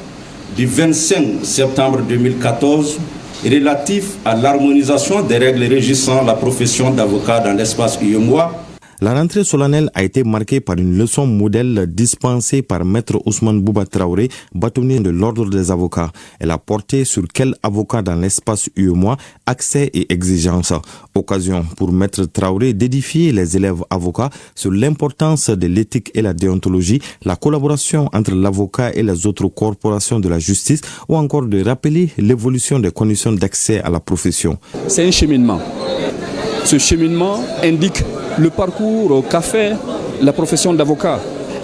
[SPEAKER 22] du 25 septembre 2014 relatif à l'harmonisation des règles régissant la profession d'avocat dans l'espace UEMOA.
[SPEAKER 21] La rentrée solennelle a été marquée par une leçon modèle dispensée par Maître Ousmane Bouba Traoré, bâtonnier de l'ordre des avocats. Elle a porté sur quel avocat dans l'espace UEMOA, accès et exigences. Occasion pour Maître Traoré d'édifier les élèves avocats sur l'importance de l'éthique et la déontologie, la collaboration entre l'avocat et les autres corporations de la justice ou encore de rappeler l'évolution des conditions d'accès à la profession.
[SPEAKER 23] C'est un cheminement. Ce cheminement indique le parcours qu'a fait la profession d'avocat.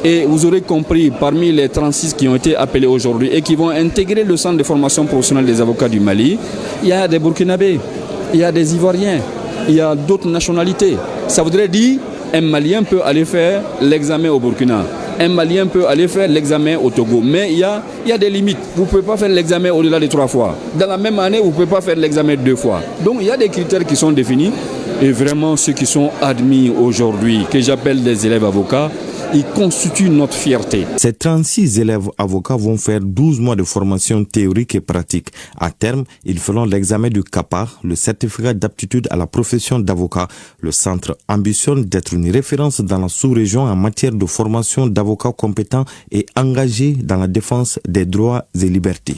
[SPEAKER 23] Et vous aurez compris, parmi les 36 qui ont été appelés aujourd'hui et qui vont intégrer le centre de formation professionnelle des avocats du Mali, il y a des Burkinabés, il y a des Ivoiriens, il y a d'autres nationalités. Ça voudrait dire un Malien peut aller faire l'examen au Burkina. Un Malien peut aller faire l'examen au Togo. Mais il y a des limites. Vous ne pouvez pas faire l'examen au-delà de 3 fois. Dans la même année, vous ne pouvez pas faire l'examen 2 fois. Donc il y a des critères qui sont définis. Et vraiment, ceux qui sont admis aujourd'hui, que j'appelle des élèves avocats, ils constituent notre fierté.
[SPEAKER 21] Ces 36 élèves avocats vont faire 12 mois de formation théorique et pratique. À terme, ils feront l'examen du CAPA, le certificat d'aptitude à la profession d'avocat. Le centre ambitionne d'être une référence dans la sous-région en matière de formation d'avocats compétents et engagés dans la défense des droits et libertés.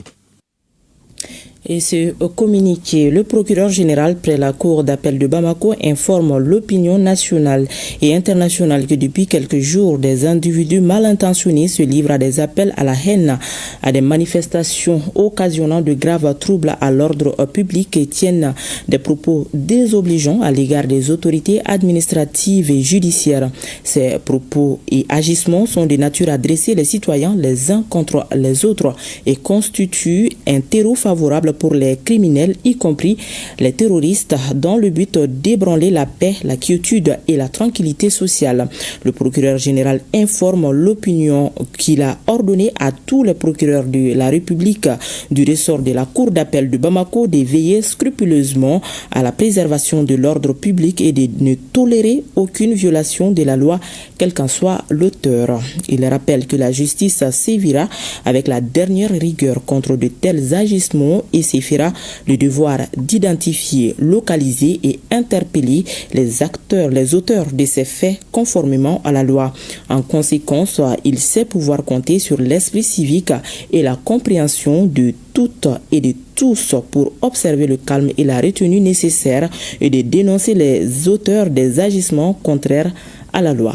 [SPEAKER 1] Et ce communiqué, le procureur général près la cour d'appel de Bamako informe l'opinion nationale et internationale que depuis quelques jours, des individus mal intentionnés se livrent à des appels à la haine, à des manifestations occasionnant de graves troubles à l'ordre public et tiennent des propos désobligeants à l'égard des autorités administratives et judiciaires. Ces propos et agissements sont de nature à dresser les citoyens les uns contre les autres et constituent un terreau favorable pour les criminels, y compris les terroristes, dans le but d'ébranler la paix, la quiétude et la tranquillité sociale. Le procureur général informe l'opinion qu'il a ordonné à tous les procureurs de la République du ressort de la Cour d'appel de Bamako de veiller scrupuleusement à la préservation de l'ordre public et de ne tolérer aucune violation de la loi, quel qu'en soit l'auteur. Il rappelle que la justice sévira avec la dernière rigueur contre de tels agissements et se fera le devoir d'identifier, localiser et interpeller les auteurs de ces faits conformément à la loi. En conséquence, il sait pouvoir compter sur l'esprit civique et la compréhension de toutes et de tous pour observer le calme et la retenue nécessaire et de dénoncer les auteurs des agissements contraires à la loi.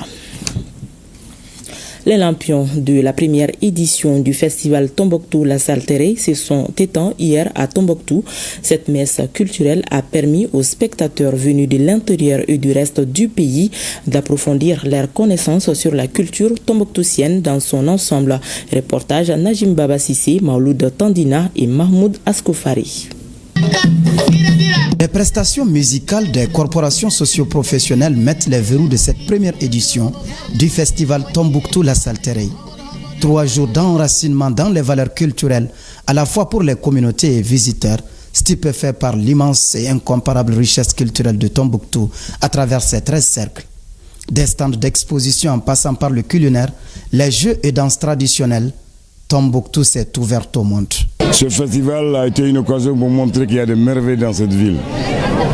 [SPEAKER 1] Les lampions de la première édition du festival Tombouctou La Saltéré se sont éteints hier à Tombouctou. Cette messe culturelle a permis aux spectateurs venus de l'intérieur et du reste du pays d'approfondir leurs connaissances sur la culture tombouctoutienne dans son ensemble. Reportage Najim Baba Sissé, Mauloud Tandina et Mahmoud Askoufari.
[SPEAKER 24] Les prestations musicales des corporations socio-professionnelles mettent les verrous de cette première édition du festival Tombouctou La Saltéré. 3 jours d'enracinement dans les valeurs culturelles, à la fois pour les communautés et visiteurs, stupéfaits par l'immense et incomparable richesse culturelle de Tombouctou à travers ses 13 cercles. Des stands d'exposition en passant par le culinaire, les jeux et danses traditionnelles, Tombouctou s'est ouverte au monde.
[SPEAKER 2] Ce festival a été une occasion pour montrer qu'il y a des merveilles dans cette ville.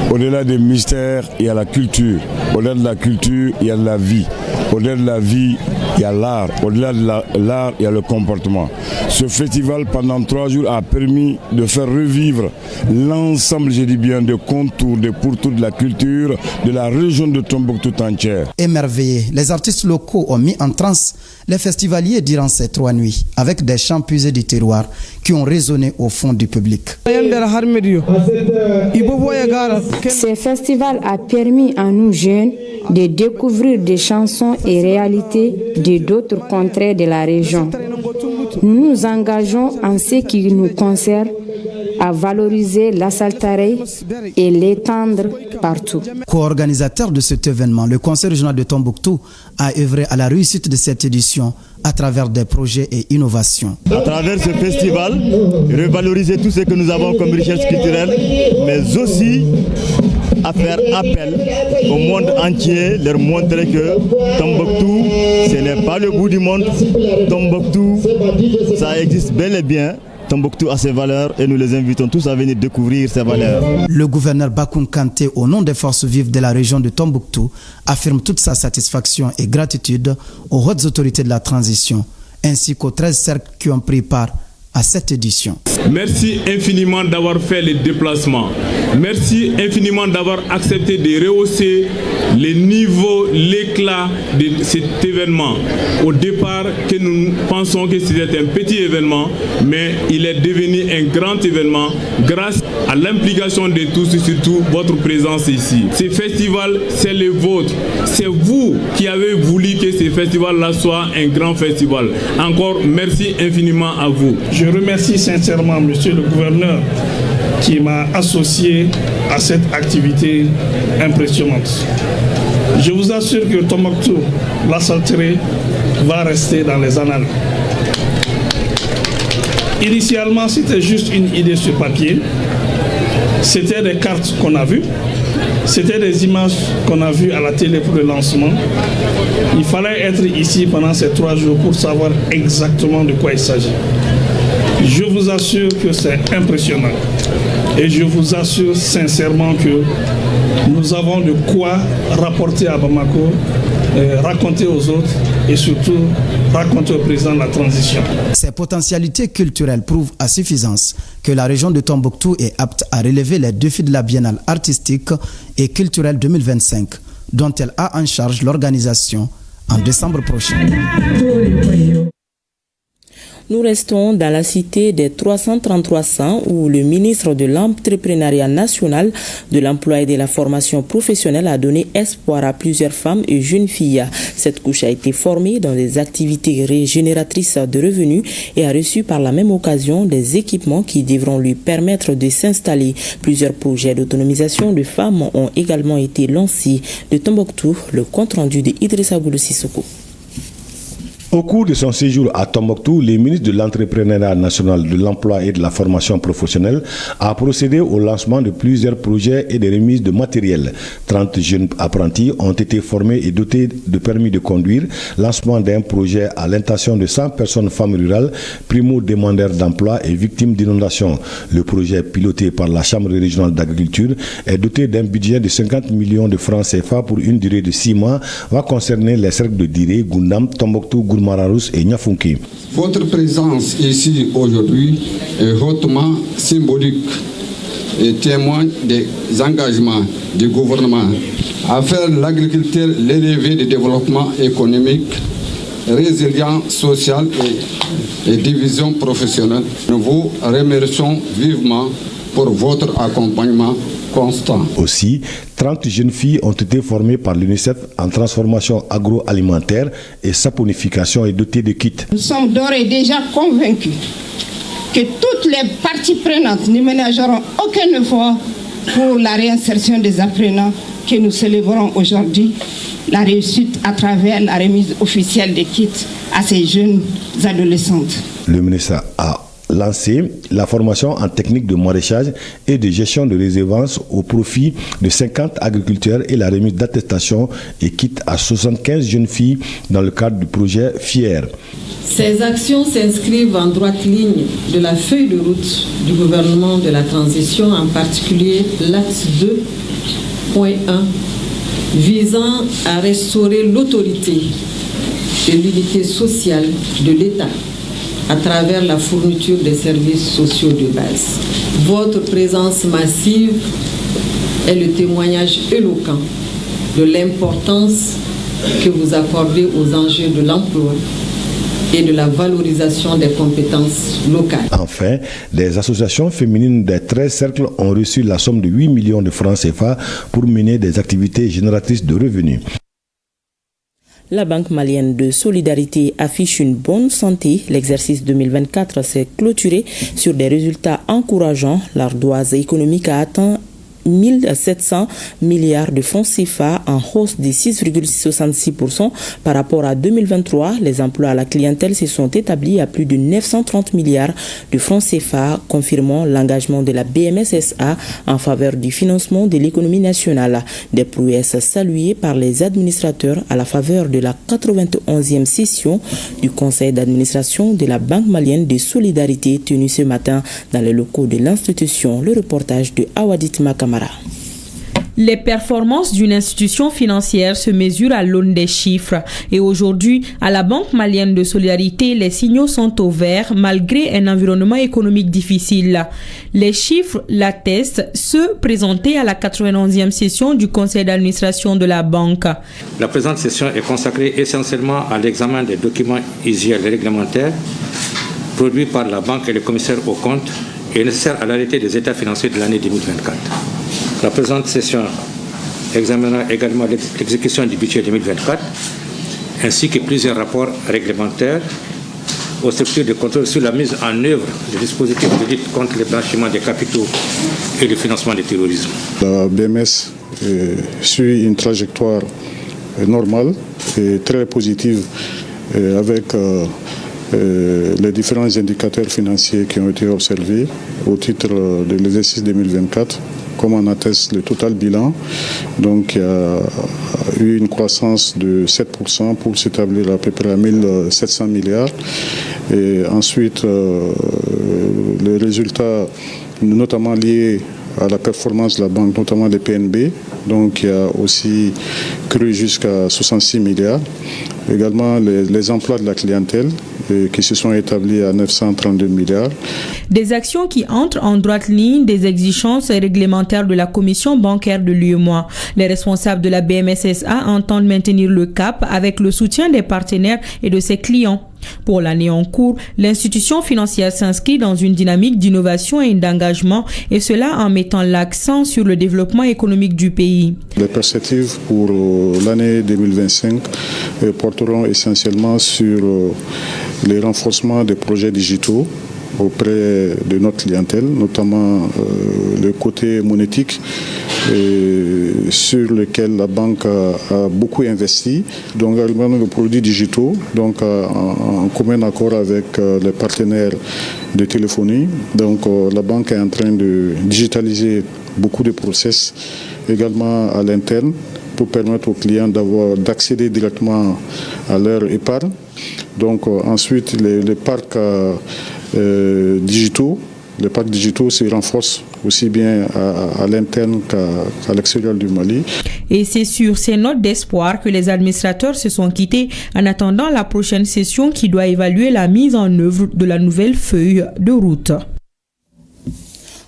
[SPEAKER 2] Au-delà des mystères, il y a la culture. Au-delà de la culture, il y a de la vie. Au-delà de la vie, il y a l'art. Au-delà de l'art, il y a le comportement. Ce festival, pendant 3 jours, a permis de faire revivre l'ensemble, je dis bien, de contours, de pourtours de la culture de la région de Tombouctou entière.
[SPEAKER 24] Émerveillés, les artistes locaux ont mis en transe les festivaliers durant ces 3 nuits, avec des chants puisés du terroir qui ont résonné au fond du public.
[SPEAKER 3] Ce festival a permis à nous jeunes de découvrir des chansons et réalités de d'autres contrées de la région. Nous nous engageons en ce qui nous concerne à valoriser la Saltaré et l'étendre partout.
[SPEAKER 24] Co-organisateur de cet événement, le Conseil régional de Tombouctou a œuvré à la réussite de cette édition à travers des projets et innovations.
[SPEAKER 5] À travers ce festival, revaloriser tout ce que nous avons comme richesse culturelle, mais aussi à faire appel au monde entier, leur montrer que Tombouctou, ce n'est pas le bout du monde. Tombouctou, ça existe bel et bien. Tombouctou a ses valeurs et nous les invitons tous à venir découvrir ses valeurs.
[SPEAKER 24] Le gouverneur Bakoun Kanté, au nom des forces vives de la région de Tombouctou, affirme toute sa satisfaction et gratitude aux hautes autorités de la transition, ainsi qu'aux 13 cercles qui ont pris part à cette édition.
[SPEAKER 6] Merci infiniment d'avoir fait les déplacements. Merci infiniment d'avoir accepté de rehausser les niveaux, l'éclat de cet événement. Au départ, que nous pensons que c'était un petit événement, mais il est devenu un grand événement grâce à l'implication de tous et surtout votre présence ici. Ce festival, c'est le vôtre. C'est vous qui avez voulu que ce festival-là soit un grand festival. Encore merci infiniment à vous.
[SPEAKER 25] Je remercie sincèrement Monsieur le gouverneur qui m'a associé à cette activité impressionnante. Je vous assure que Tombouctou, la Saltaré, va rester dans les annales. Initialement, c'était juste une idée sur papier. C'était des cartes qu'on a vues. C'était des images qu'on a vues à la télé pour le lancement. Il fallait être ici pendant ces 3 jours pour savoir exactement de quoi il s'agit. Je vous assure que c'est impressionnant. Et je vous assure sincèrement que nous avons de quoi rapporter à Bamako, raconter aux autres et surtout raconter au président de la transition.
[SPEAKER 24] Ces potentialités culturelles prouvent à suffisance que la région de Tombouctou est apte à relever les défis de la Biennale artistique et culturelle 2025, dont elle a en charge l'organisation en décembre prochain.
[SPEAKER 1] Nous restons dans la cité des 333 Sangs où le ministre de l'Entrepreneuriat national, de l'Emploi et de la formation professionnelle a donné espoir à plusieurs femmes et jeunes filles. Cette couche a été formée dans des activités régénératrices de revenus et a reçu par la même occasion des équipements qui devront lui permettre de s'installer. Plusieurs projets d'autonomisation de femmes ont également été lancés. De Tombouctou, le compte-rendu de Idrissa Goulou Sissoko.
[SPEAKER 26] Au cours de son séjour à Tombouctou, le ministre de l'Entrepreneuriat national, de l'Emploi et de la formation professionnelle a procédé au lancement de plusieurs projets et des remises de matériel. 30 jeunes apprentis ont été formés et dotés de permis de conduire. Lancement d'un projet à l'intention de 100 personnes femmes rurales, primo-demandeurs d'emploi et victimes d'inondations. Le projet piloté par la Chambre régionale d'agriculture est doté d'un budget de 50 millions de francs CFA pour une durée de 6 mois, va concerner les cercles de Diré, Gundam, Tombouctou, Gourmararous et Niafunki.
[SPEAKER 27] Votre présence ici aujourd'hui est hautement symbolique et témoigne des engagements du gouvernement à faire l'agriculture l'élevé de développement économique, résilient social et division professionnelle. Nous vous remercions vivement pour votre accompagnement constant.
[SPEAKER 26] Aussi, 30 jeunes filles ont été formées par l'UNICEF en transformation agroalimentaire et saponification et dotées de kits.
[SPEAKER 28] Nous sommes d'ores et déjà convaincus que toutes les parties prenantes ne ménageront aucun effort pour la réinsertion des apprenants que nous célébrons aujourd'hui, la réussite à travers la remise officielle des kits à ces jeunes adolescentes.
[SPEAKER 26] Le ministre a lancé la formation en technique de maraîchage et de gestion de réservances au profit de 50 agriculteurs et la remise d'attestations et kits à 75 jeunes filles dans le cadre du projet FIER.
[SPEAKER 4] Ces actions s'inscrivent en droite ligne de la feuille de route du gouvernement de la transition, en particulier l'axe 2.1 visant à restaurer l'autorité et l'unité sociale de l'État à travers la fourniture des services sociaux de base. Votre présence massive est le témoignage éloquent de l'importance que vous accordez aux enjeux de l'emploi et de la valorisation des compétences locales.
[SPEAKER 26] Enfin, des associations féminines des 13 cercles ont reçu la somme de 8 millions de francs CFA pour mener des activités génératrices de revenus.
[SPEAKER 1] La Banque malienne de solidarité affiche une bonne santé. L'exercice 2024 s'est clôturé sur des résultats encourageants. L'ardoise économique a atteint 1700 milliards de francs CFA en hausse de 6,66% par rapport à 2023. Les emplois à la clientèle se sont établis à plus de 930 milliards de francs CFA, confirmant l'engagement de la BMSSA en faveur du financement de l'économie nationale. Des prouesses saluées par les administrateurs à la faveur de la 91e session du conseil d'administration de la Banque malienne de solidarité tenue ce matin dans les locaux de l'institution. Le reportage de Awadit Makamara.
[SPEAKER 7] Les performances d'une institution financière se mesurent à l'aune des chiffres. Et aujourd'hui, à la Banque malienne de solidarité, les signaux sont au vert malgré un environnement économique difficile. Les chiffres l'attestent, ceux présentés à la 91e session du conseil d'administration de la banque.
[SPEAKER 8] La présente session est consacrée essentiellement à l'examen des documents usuels et réglementaires produits par la banque et le commissaire aux comptes et nécessaires à l'arrêté des états financiers de l'année 2024. La présente session examinera également l'exécution du budget 2024 ainsi que plusieurs rapports réglementaires aux structures de contrôle sur la mise en œuvre des dispositifs de lutte contre le blanchiment des capitaux et le financement du terrorisme.
[SPEAKER 9] La BMS suit une trajectoire normale et très positive avec les différents indicateurs financiers qui ont été observés au titre de l'exercice 2024. Comme en atteste le total bilan, donc il y a eu une croissance de 7% pour s'établir à peu près à 1700 milliards. Et ensuite, les résultats notamment liés à la performance de la banque, notamment des PNB, donc il y a aussi cru jusqu'à 66 milliards. Également les emplois de la clientèle qui se sont établis à 932 milliards.
[SPEAKER 7] Des actions qui entrent en droite ligne des exigences réglementaires de la commission bancaire de l'UEMOA. Les responsables de la BMSSA entendent maintenir le cap avec le soutien des partenaires et de ses clients. Pour l'année en cours, l'institution financière s'inscrit dans une dynamique d'innovation et d'engagement, et cela en mettant l'accent sur le développement économique du pays.
[SPEAKER 9] Les perspectives pour l'année 2025 porteront essentiellement sur les renforcements des projets digitaux auprès de notre clientèle, notamment le côté monétique sur lequel la banque a beaucoup investi, donc également les produits digitaux, donc en commun accord avec les partenaires de téléphonie. Donc la banque est en train de digitaliser beaucoup de process également à l'interne pour permettre aux clients d'accéder directement à leur épargne. Donc ensuite les parcs digitaux. Les parcs digitaux se renforcent aussi bien à l'interne qu'à l'extérieur du Mali.
[SPEAKER 7] Et c'est sur ces notes d'espoir que les administrateurs se sont quittés en attendant la prochaine session qui doit évaluer la mise en œuvre de la nouvelle feuille de route.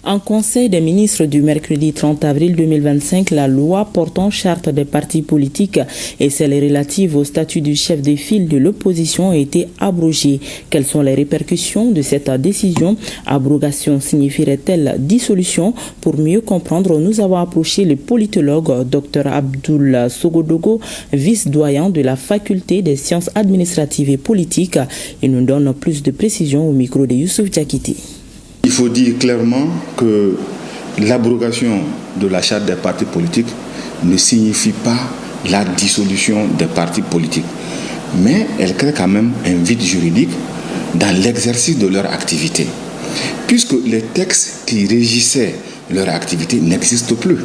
[SPEAKER 1] En conseil des ministres du mercredi 30 avril 2025, la loi portant charte des partis politiques et celle relative au statut du chef de file de l'opposition a été abrogée. Quelles sont les répercussions de cette décision? Abrogation signifierait-elle dissolution? Pour mieux comprendre, nous avons approché le politologue Dr Abdoul Sogodogo, vice-doyen de la faculté des sciences administratives et politiques. Il nous donne plus de précisions au micro de Youssouf Diakité.
[SPEAKER 10] Il faut dire clairement que l'abrogation de la charte des partis politiques ne signifie pas la dissolution des partis politiques. Mais elle crée quand même un vide juridique dans l'exercice de leur activité. puisque les textes qui régissaient leur activité n'existent plus.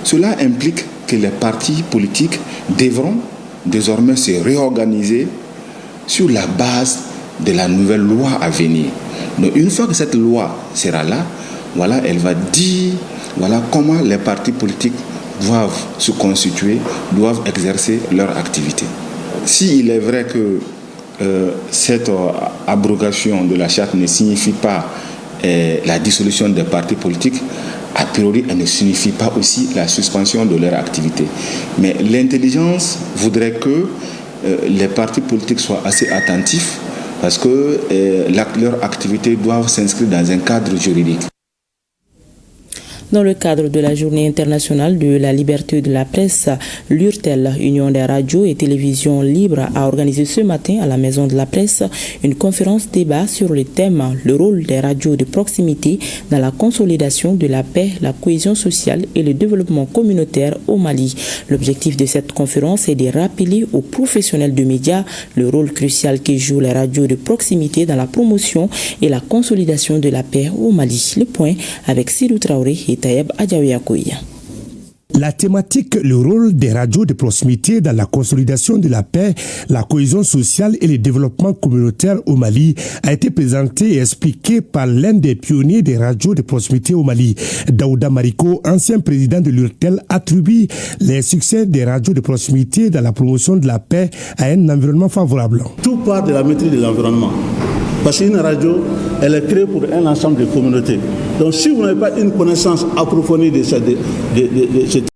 [SPEAKER 10] Cela implique que les partis politiques devront désormais se réorganiser sur la base de la nouvelle loi à venir. Donc une fois que cette loi sera là, voilà, elle va dire comment les partis politiques doivent se constituer, doivent exercer leur activité. S'il est vrai que cette abrogation de la charte ne signifie pas la dissolution des partis politiques, a priori, elle ne signifie pas aussi la suspension de leur activité. Mais l'intelligence voudrait que les partis politiques soient assez attentifs parce que leur activité doit s'inscrire dans un cadre juridique.
[SPEAKER 1] Dans le cadre de la Journée internationale de la liberté de la presse, l'URTEL, Union des radios et télévisions libres, a organisé ce matin à la Maison de la Presse une conférence débat sur le thème « Le rôle des radios de proximité dans la consolidation de la paix, la cohésion sociale et le développement communautaire au Mali ». L'objectif de cette conférence est de rappeler aux professionnels de médias le rôle crucial que jouent les radios de proximité dans la promotion et la consolidation de la paix au Mali. Le point avec Sidou Traoré et
[SPEAKER 11] La thématique, le rôle des radios de proximité dans la consolidation de la paix, la cohésion sociale et le développement communautaire au Mali, a été présentée et expliquée par l'un des pionniers des radios de proximité au Mali. Daouda Mariko, ancien président de l'URTEL, attribue les succès des radios de proximité dans la promotion de la paix à un environnement favorable.
[SPEAKER 12] Tout part de la maîtrise de l'environnement. Parce qu'une radio, elle est créée pour un ensemble de communautés. Donc si vous n'avez pas une connaissance approfondie de cette